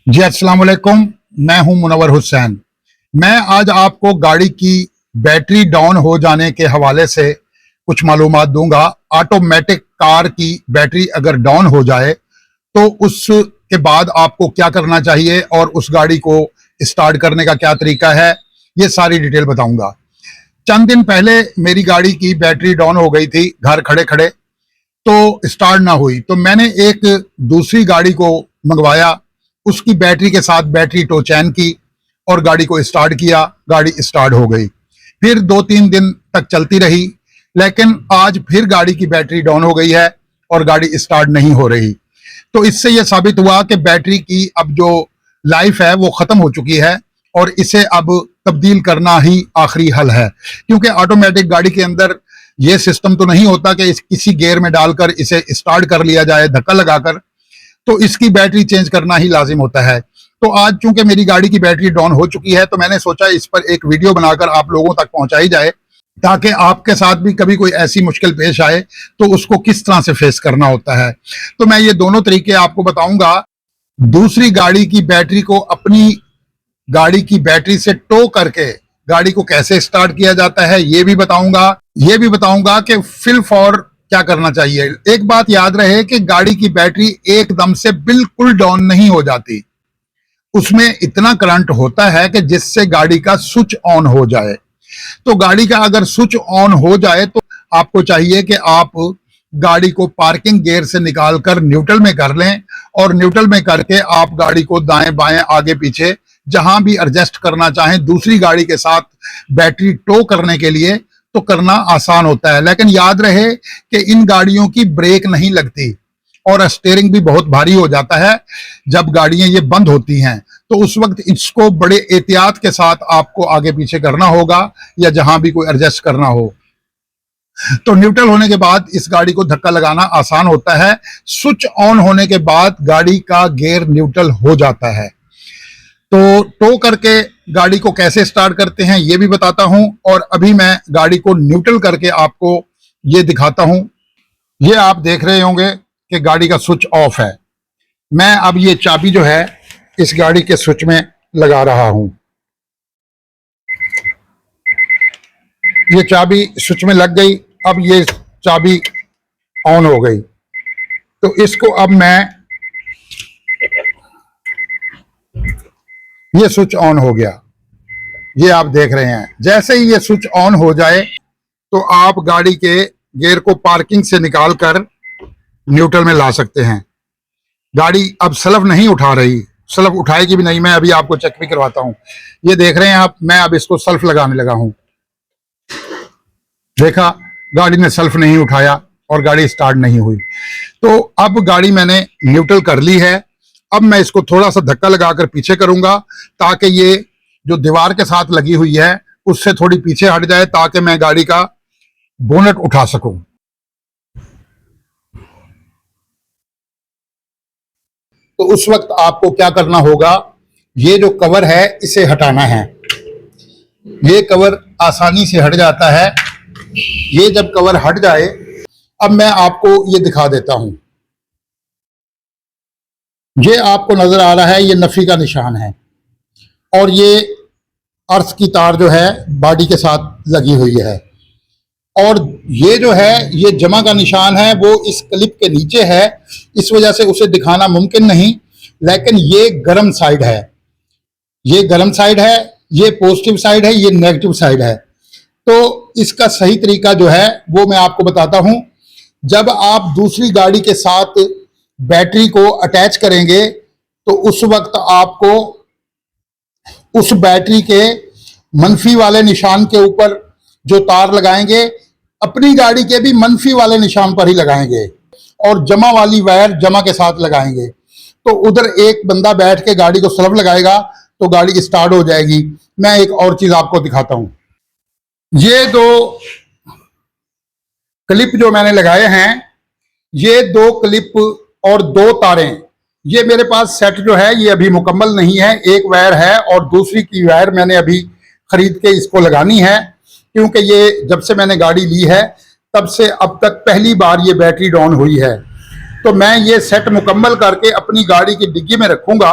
जी अस्सलाम वालेकुम। मैं हूं मुनव्वर हुसैन। मैं आज आपको गाड़ी की बैटरी डाउन हो जाने के हवाले से कुछ मालूमात दूंगा। ऑटोमेटिक कार की बैटरी अगर डाउन हो जाए तो उसके बाद आपको क्या करना चाहिए और उस गाड़ी को स्टार्ट करने का क्या तरीका है, ये सारी डिटेल बताऊंगा। चंद दिन पहले मेरी गाड़ी की बैटरी डाउन हो गई थी घर खड़े खड़े, तो स्टार्ट ना हुई, तो मैंने एक दूसरी गाड़ी को मंगवाया, उसकी बैटरी के साथ बैटरी टो चैन की और गाड़ी को स्टार्ट किया। गाड़ी स्टार्ट हो गई, फिर 2-3 दिन तक चलती रही, लेकिन आज फिर गाड़ी की बैटरी डाउन हो गई है और गाड़ी स्टार्ट नहीं हो रही। तो इससे यह साबित हुआ कि बैटरी की अब जो लाइफ है वो खत्म हो चुकी है और इसे अब तब्दील करना ही आखिरी हल है, क्योंकि ऑटोमेटिक गाड़ी के अंदर ये सिस्टम तो नहीं होता कि किसी गियर में डालकर इसे स्टार्ट कर लिया जाए धक्का लगाकर, तो इसकी बैटरी चेंज करना ही लाजिम होता है। तो आज चूंकि मेरी गाड़ी की बैटरी डाउन हो चुकी है, तो मैंने सोचा इस पर एक वीडियो बनाकर आप लोगों तक पहुंचाई जाए, ताकि आपके साथ भी कभी कोई ऐसी मुश्किल पेश आए तो उसको किस तरह से फेस करना होता है। तो मैं ये दोनों तरीके आपको बताऊंगा। दूसरी गाड़ी की बैटरी को अपनी गाड़ी की बैटरी से टो करके गाड़ी को कैसे स्टार्ट किया जाता है ये भी बताऊंगा। ये भी बताऊंगा कि फिल फॉर क्या करना चाहिए। एक बात याद रहे कि गाड़ी की बैटरी एकदम से बिल्कुल डाउन नहीं हो जाती, उसमें इतना करंट होता है कि जिससे गाड़ी का स्विच ऑन हो जाए। तो गाड़ी का अगर स्विच ऑन हो जाए तो आपको चाहिए कि आप गाड़ी को पार्किंग गियर से निकालकर न्यूट्रल में कर लें, और न्यूट्रल में करके आप गाड़ी को दाएं बाएं आगे पीछे जहां भी एडजस्ट करना चाहें दूसरी गाड़ी के साथ बैटरी टो करने के लिए, तो करना आसान होता है। लेकिन याद रहे कि इन गाड़ियों की ब्रेक नहीं लगती और स्टीयरिंग भी बहुत भारी हो जाता है जब गाड़ियां ये बंद होती हैं, तो उस वक्त इसको बड़े एहतियात के साथ आपको आगे पीछे करना होगा या जहां भी कोई एडजस्ट करना हो। तो न्यूट्रल होने के बाद इस गाड़ी को धक्का लगाना आसान होता है। स्विच ऑन होने के बाद गाड़ी का गियर न्यूट्रल हो जाता है। तो टो करके गाड़ी को कैसे स्टार्ट करते हैं ये भी बताता हूं, और अभी मैं गाड़ी को न्यूट्रल करके आपको ये दिखाता हूं। ये आप देख रहे होंगे कि गाड़ी का स्विच ऑफ है। मैं अब ये चाबी जो है इस गाड़ी के स्विच में लगा रहा हूं। ये चाबी स्विच में लग गई, अब ये चाबी ऑन हो गई। तो इसको अब मैं, ये स्विच ऑन हो गया, ये आप देख रहे हैं। जैसे ही ये स्विच ऑन हो जाए तो आप गाड़ी के गियर को पार्किंग से निकालकर न्यूट्रल में ला सकते हैं। गाड़ी अब सेल्फ नहीं उठा रही, सेल्फ उठाएगी भी नहीं। मैं अभी आपको चेक भी करवाता हूं। ये देख रहे हैं आप, मैं अब इसको सेल्फ लगाने लगा हूं। देखा, गाड़ी ने सेल्फ नहीं उठाया और गाड़ी स्टार्ट नहीं हुई। तो अब गाड़ी मैंने न्यूट्रल कर ली है। अब मैं इसको थोड़ा सा धक्का लगाकर पीछे करूंगा ताकि ये जो दीवार के साथ लगी हुई है उससे थोड़ी पीछे हट जाए, ताकि मैं गाड़ी का बोनट उठा सकूं। तो उस वक्त आपको क्या करना होगा, ये जो कवर है इसे हटाना है। ये कवर आसानी से हट जाता है। ये जब कवर हट जाए, अब मैं आपको ये दिखा देता हूं। ये आपको नजर आ रहा है, ये नफी का निशान है, और ये अर्थ की तार जो है बॉडी के साथ लगी हुई है, और ये जो है ये जमा का निशान है, वो इस क्लिप के नीचे है, इस वजह से उसे दिखाना मुमकिन नहीं। लेकिन ये गर्म साइड है, ये गर्म साइड है, ये पॉजिटिव साइड है, ये नेगेटिव साइड है। तो इसका सही तरीका जो है वो मैं आपको बताता हूं। जब आप दूसरी गाड़ी के साथ बैटरी को अटैच करेंगे तो उस वक्त आपको उस बैटरी के मनफी वाले निशान के ऊपर जो तार लगाएंगे, अपनी गाड़ी के भी मनफी वाले निशान पर ही लगाएंगे, और जमा वाली वायर जमा के साथ लगाएंगे। तो उधर एक बंदा बैठ के गाड़ी को स्लब लगाएगा तो गाड़ी स्टार्ट हो जाएगी। मैं एक और चीज आपको दिखाता हूं। ये दो क्लिप जो मैंने लगाए हैं, ये दो क्लिप और दो तारें, ये मेरे पास सेट जो है ये अभी मुकम्मल नहीं है। एक वायर है और दूसरी की वायर मैंने अभी खरीद के इसको लगानी है, क्योंकि ये जब से मैंने गाड़ी ली है तब से अब तक पहली बार ये बैटरी डाउन हुई है। तो मैं ये सेट मुकम्मल करके अपनी गाड़ी की डिग्गी में रखूंगा।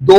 2